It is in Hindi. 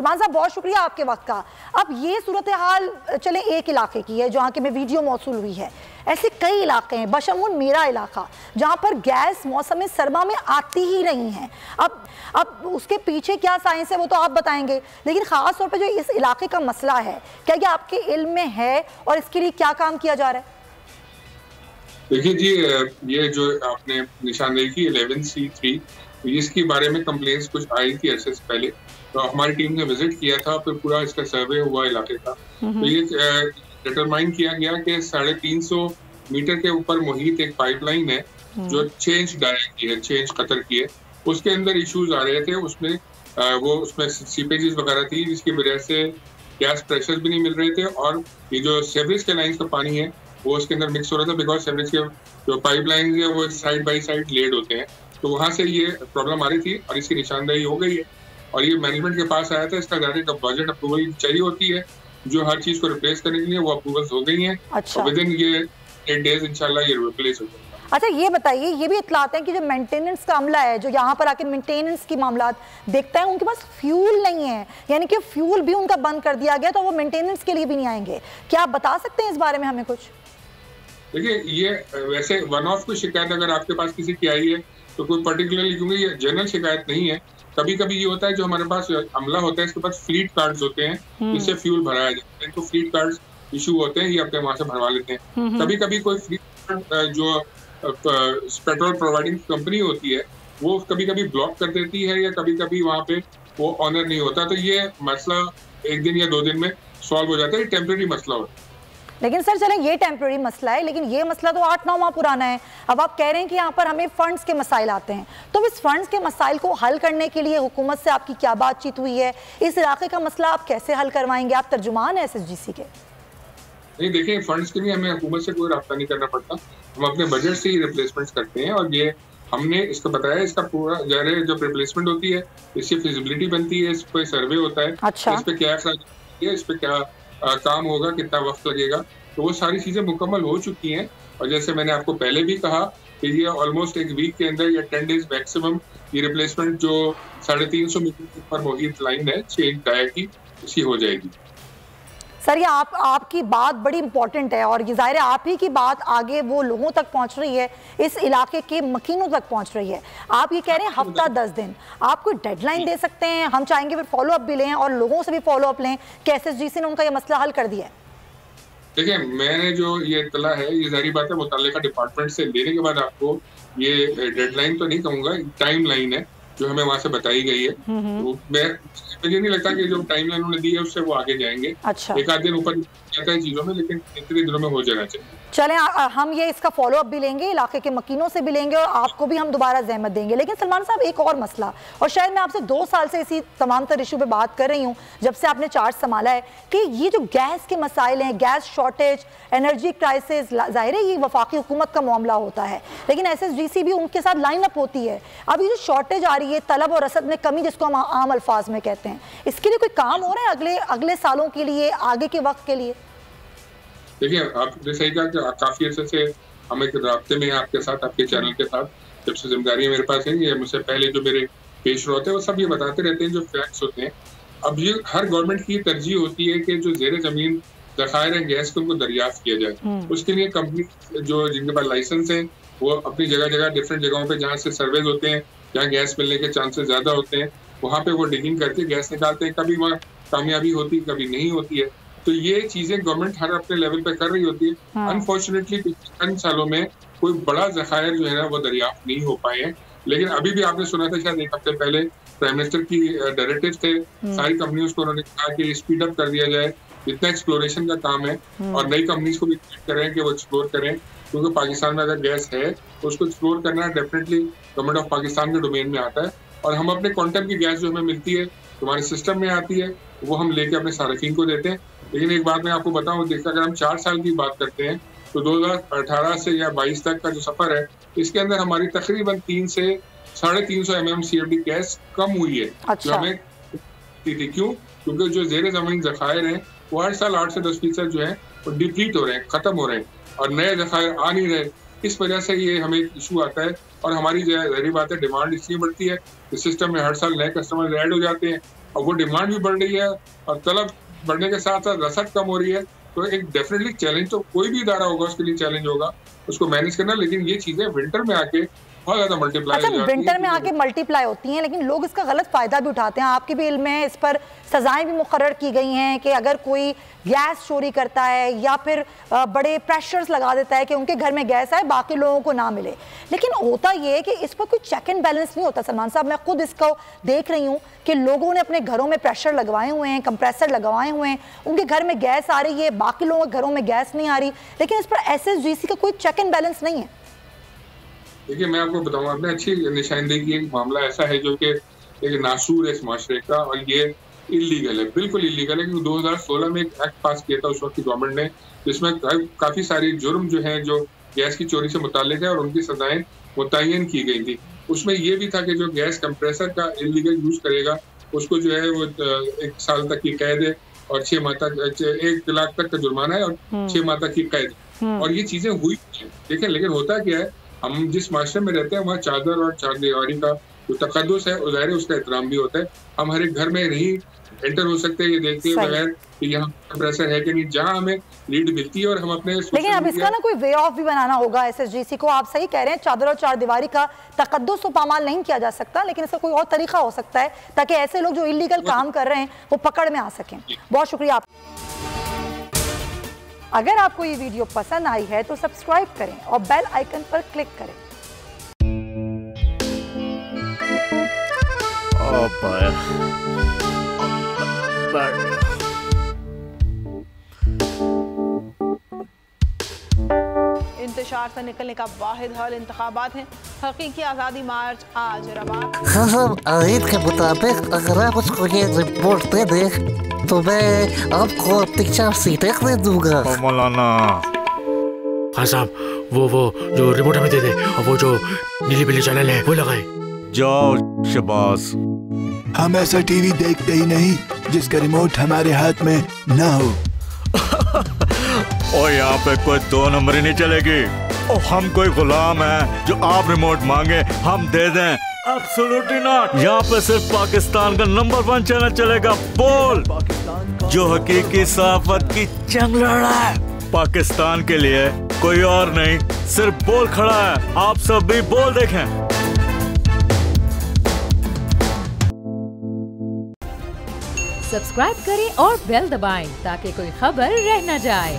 सलमान साहब बहुत शुक्रिया आपके वक्त का। अब ये सूरत हाल चले एक इलाके की है जहाँ की में वीडियो मौसूल हुई है, ऐसे कई इलाके हैं बशमूल मेरा इलाका जहाँ पर गैस मौसम सरमा में आती ही नहीं है। अब उसके पीछे क्या साइंस है वो तो आप बताएंगे, लेकिन ख़ास तौर पर जो इस इलाके का मसला है क्या ये आपके इल्म में है और इसके लिए क्या काम किया जा रहा है? देखिए जी, ये जो आपने निशानदेही की 11C3, इसके बारे में कंप्लेंट्स कुछ आई थी ऐसे से पहले, तो हमारी टीम ने विजिट किया था, फिर पूरा इसका सर्वे हुआ इलाके का। तो ये डिटरमाइन किया गया कि 350 मीटर के ऊपर मुहित एक पाइपलाइन है जो चेंज डायरेक्ट की है, चेंज कतर की है, उसके अंदर इश्यूज आ रहे थे। उसमें सीपेजेस वगैरह थी जिसकी वजह से गैस प्रेशर भी नहीं मिल रहे थे, और ये जो सेवरेज के लाइन का पानी है वो उसके अंदर मिक्स हो रहा था, बिकॉज सेवरेज के जो पाइपलाइन है वो साइड बाई साइड लेड होते हैं, तो वहां से ये प्रॉब्लम आ रही थी और इसकी निशानदेही हो गई है और ये मैनेजमेंट के पास आया था। इसका डायरेक्ट बजट अप्रूवल चाहिए होती है, जो हर चीज को रिप्लेस करने के लिए वो अप्रूवल्स हो गई हैं। अच्छा। विद इन ये 8 डेज इंशाल्लाह ये रिप्लेस हो जाएगा। अच्छा, ये बताइए, ये भी इतलाते हैं कि जो मेंटेनेंस का अमला है जो यहाँ पर आके मेंटेनेंस की मामला देखता है, उनके पास फ्यूल नहीं है, यानी कि फ्यूल भी उनका बंद कर दिया गया, तो वो मेंटेनेंस के लिए भी नहीं आएंगे। क्या आप बता सकते हैं इस बारे में हमें कुछ? देखिए, ये वैसे वन ऑफ कोई शिकायत अगर आपके पास किसी की आई है तो कोई पर्टिकुलरली, क्योंकि ये जनरल शिकायत नहीं है, कभी कभी ये होता है जो हमारे पास अमला होता है इसके पास फ्लीट कार्ड्स होते हैं जिससे फ्यूल भराया जाता है, तो फ्लीट कार्ड्स इशू होते हैं, ये अपने वहां से भरवा लेते हैं। कभी कभी कोई फ्लीट कार्ड जो पेट्रोल प्रोवाइडिंग कंपनी होती है वो कभी कभी ब्लॉक कर देती है, या कभी कभी वहां पे वो ऑनर नहीं होता, तो ये मसला 1 दिन या 2 दिन में सॉल्व हो जाता है, टेम्परेरी मसला होता है। लेकिन सर चलें, ये टेम्परेरी मसला है, लेकिन ये मसला तो 8-9 माह पुराना है। अब आप कह रहे हैं कि यहाँ पर हमें फंड्स के मसाइल आते हैं, तो इस फंड्स के मसाइल को हल करने के लिए हुकूमत से आपकी क्या बातचीत हुई है? इस इलाके का मसला आप कैसे हल करवाएंगे? आप तर्जुमान है SSGC के। नहीं, देखिए, फंड्स के लिए हमें हुकूमत से कोई रब्ता नहीं करना पड़ता, हम अपने बजट से ही रिप्लेसमेंट्स करते हैं, और ये हमने इसको बताया, इसका पूरा जाहिर जो रिप्लेसमेंट होती है इसकी फिजिबिलिटी बनती है, इस पर सर्वे होता है। अच्छा। इस पे क्या इस पे क्या काम होगा, कितना वक्त लगेगा, तो वो सारी चीजें मुकम्मल हो चुकी हैं। और जैसे मैंने आपको पहले भी कहा कि ये ऑलमोस्ट 1 वीक के अंदर या 10 डेज मैक्सिमम ये रिप्लेसमेंट जो 350 मीटर पर मुहित लाइन है चेंज डाया की, इसकी हो जाएगी। सर ये आपकी बात बड़ी इंपॉर्टेंट है, और ये जाहिर है आप ही की बात आगे वो लोगों तक पहुंच रही है, इस इलाके के मकीनों तक पहुंच रही है। आप ये कह रहे हैं हफ्ता 10 दिन, आप कोई डेडलाइन दे सकते हैं? हम चाहेंगे फिर फॉलो अप भी लें और लोगों से भी फॉलो अप लें कि SSGC ने उनका ये मसला हल कर दिया है। देखिए, मैंने जो ये इत्तला है, ये जारी बात है मुताल्लिका डिपार्टमेंट से लेने के बाद आपको ये डेडलाइन तो नहीं कहूँगा, टाइम लाइन है जो हमें वहाँ से बताई गई है। तो मुझे नहीं लगता कि जो टाइम लाइन उन्होंने दी है उससे वो आगे जाएंगे। अच्छा। 1 आध दिन ऊपर जाता है चीजों में, लेकिन इतने दिनों में हो जाना चाहिए। चलें, हम ये इसका फॉलो अप भी लेंगे, इलाके के मकीनों से भी लेंगे, और आपको भी हम दोबारा ज़हमत देंगे। लेकिन सलमान साहब, एक और मसला, और शायद मैं आपसे 2 साल से इसी तमाम तर इशू पे बात कर रही हूँ जब से आपने चार्ज संभाला है, कि ये जो गैस के मसाइल हैं, गैस शॉर्टेज, एनर्जी क्राइसिस, ज़ाहिर है ये वफाकी हुकूमत का मामला होता है, लेकिन SSGC भी उनके साथ लाइन अप होती है। अब ये जो शॉर्टेज आ रही है, तलब और रसद में कमी जिसको हम आम अल्फाज में कहते हैं, इसके लिए कोई काम हो रहा है अगले सालों के लिए, आगे के वक्त के लिए? देखिए, आपने सही कहा कि काफी अर्से से हम एक राब्ते में हैं आपके साथ, आपके चैनल के साथ, जब से जिम्मेदारी मेरे पास है। ये मुझसे पहले जो मेरे पेश होते हैं वो सब ये बताते रहते हैं जो फैक्ट्स होते हैं। अब ये हर गवर्नमेंट की तरजीह होती है कि जो ज़ेरे जमीन ज़खायर हैं गैस के, उनको दरियाफ्त किया जाए। उसके लिए कंपनी जो जिनके पास लाइसेंस है वो अपनी जगह जगह डिफरेंट जगहों पे जहाँ से सर्वेज होते हैं, जहाँ गैस मिलने के चांसेस ज्यादा होते हैं, वहाँ पे वो डिगिंग करके गैस निकालते हैं। कभी वहाँ कामयाबी होती है, कभी नहीं होती है। तो ये चीजें गवर्नमेंट हर अपने लेवल पे कर रही होती है। अनफॉर्चुनेटली पिछले सालों में कोई बड़ा ज़खायर जो है ना वो दरियाफ्त नहीं हो पाए हैं। लेकिन अभी भी आपने सुना था शायद 1 हफ्ते पहले प्राइम मिनिस्टर की डायरेक्टिव थे, सारी कंपनीज को उन्होंने कहा कि स्पीड अप कर दिया जाए जितना एक्सप्लोरेशन का काम है, और नई कंपनीज को भी करें कि वो एक्सप्लोर करें, क्योंकि पाकिस्तान में अगर गैस है तो उसको एक्सप्लोर करना डेफिनेटली गवर्नमेंट ऑफ पाकिस्तान के डोमेन में आता है। और हम अपने क्वांटम की गैस जो हमें मिलती है, हमारे सिस्टम में आती है, वो हम लेके अपने सार्फिन को देते हैं। लेकिन एक बात मैं आपको बताऊं, देखा अगर हम 4 साल की बात करते हैं तो 2018 से या 22 तक का जो सफर है, इसके अंदर हमारी तकरीबन 3 से 350 MMCFD गैस कम हुई है। अच्छा। जो हमें थी, क्यों? क्योंकि जो जेरे जमीन ज़खायर हैं वो हर साल 8 से 10% जो है वो डिप्लीट हो रहे हैं, खत्म हो रहे हैं, और नए ज़खायर आ नहीं रहे। इस वजह से ये हमें इशू आता है। और हमारी ज़ाहिर बात है डिमांड इसलिए बढ़ती है कि सिस्टम में हर साल नए कस्टमर ऐड हो जाते हैं, और वो डिमांड भी बढ़ रही है और तलब बढ़ने के साथ साथ रसद कम हो रही है, तो एक डेफिनेटली चैलेंज तो कोई भी इदारा होगा उसके लिए चैलेंज होगा उसको मैनेज करना। लेकिन ये चीजें विंटर में आके बहुत ज्यादा मल्टीप्लाई हो जाती है। विंटर में आके मल्टीप्लाई होती हैं, लेकिन लोग इसका गलत फायदा भी उठाते हैं। आपके भी इल्म में इस पर सजाएं भी मुकर्रर की गई हैं कि अगर कोई गैस चोरी करता है या फिर बड़े प्रेशर्स लगा देता है कि उनके घर में गैस आए बाकी लोगों को ना मिले। लेकिन होता ये है कि इस पर कोई चेक एंड बैलेंस नहीं होता सलमान साहब। मैं खुद इसको देख रही हूँ कि लोगों ने अपने घरों में प्रेशर लगवाए हुए हैं, कंप्रेसर लगवाए हुए हैं, उनके घर में गैस आ रही है, बाकी लोगों के घरों में गैस नहीं आ रही, लेकिन इस पर SSGC का कोई चेक एंड बैलेंस नहीं है। देखिए मैं आपको बताऊँ, आपने अच्छी निशानदेही की। एक मामला ऐसा है जो कि एक नासूर है इस माशरे का और ये इलीगल है, बिल्कुल इलीगल है। क्योंकि 2016 में एक एक्ट पास किया था उस वक्त की गवर्नमेंट ने, जिसमें काफी सारी जुर्म जो है जो गैस की चोरी से मुताल्लिक है और उनकी सजाएं मुतय्यन की गई थी। उसमें ये भी था कि जो गैस कंप्रेसर का इलीगल यूज करेगा उसको जो है वो 1 साल तक की कैद है और 6 माह तक 1 लाख तक का जुर्माना है और 6 माह तक की कैद। और ये चीजें हुई देखें, लेकिन होता क्या है, हम जिस माशरे में रहते हैं वहाँ चादर और चारदीवारी का जो तकद्दुस है ज़ाहिर है उसका एहतराम भी होता है। हम हर एक घर में नहीं एंटर हो सकते ये देखते हुए बगैर कि यहाँ कंप्रेसर है कि नहीं, जहाँ हमें लीड मिलती है और हम अपने। लेकिन अब इसका ना कोई वे ऑफ भी बनाना होगा SSGC को। आप सही कह रहे हैं, चादर और चारदीवारी का तकद्दुस तो पामाल नहीं किया जा सकता, लेकिन इसका कोई और तरीका हो सकता है ताकि ऐसे लोग जो इलीगल काम कर रहे हैं वो पकड़ में आ सकें। बहुत शुक्रिया आप। अगर आपको ये वीडियो पसंद आई है तो सब्सक्राइब करें और बेल आइकन पर क्लिक करें। इंतशार से निकलने का वाहिद हल इंतखाबात हैं। हकीकी आज़ादी मार्च आज रवा। हाँ, आयत के मुताबिक अगर आप उसको ये रिपोर्ट दे दें तो मैं आपको अपनी 4 सीटें दे दूंगा। मौलाना खान साहब वो जो रिपोर्ट हमें दे दे और वो जो नीली पीली चैनल है वो लगाए। जाओ शबाज, हम ऐसा टीवी देखते ही नहीं जिसका रिमोट हमारे हाथ में ना हो। और यहाँ पे कोई 2 नंबरी नहीं चलेगी। और हम कोई गुलाम है जो आप रिमोट मांगे हम दे दें? Absolutely not. यहाँ पे सिर्फ पाकिस्तान का नंबर 1 चैनल चलेगा, बोल, जो हकीकी सहाफत की जंग लड़ रहा है। पाकिस्तान के लिए कोई और नहीं, सिर्फ बोल खड़ा है। आप सब भी बोल देखें। सब्सक्राइब करें और बेल दबाएं ताकि कोई खबर रह न जाए।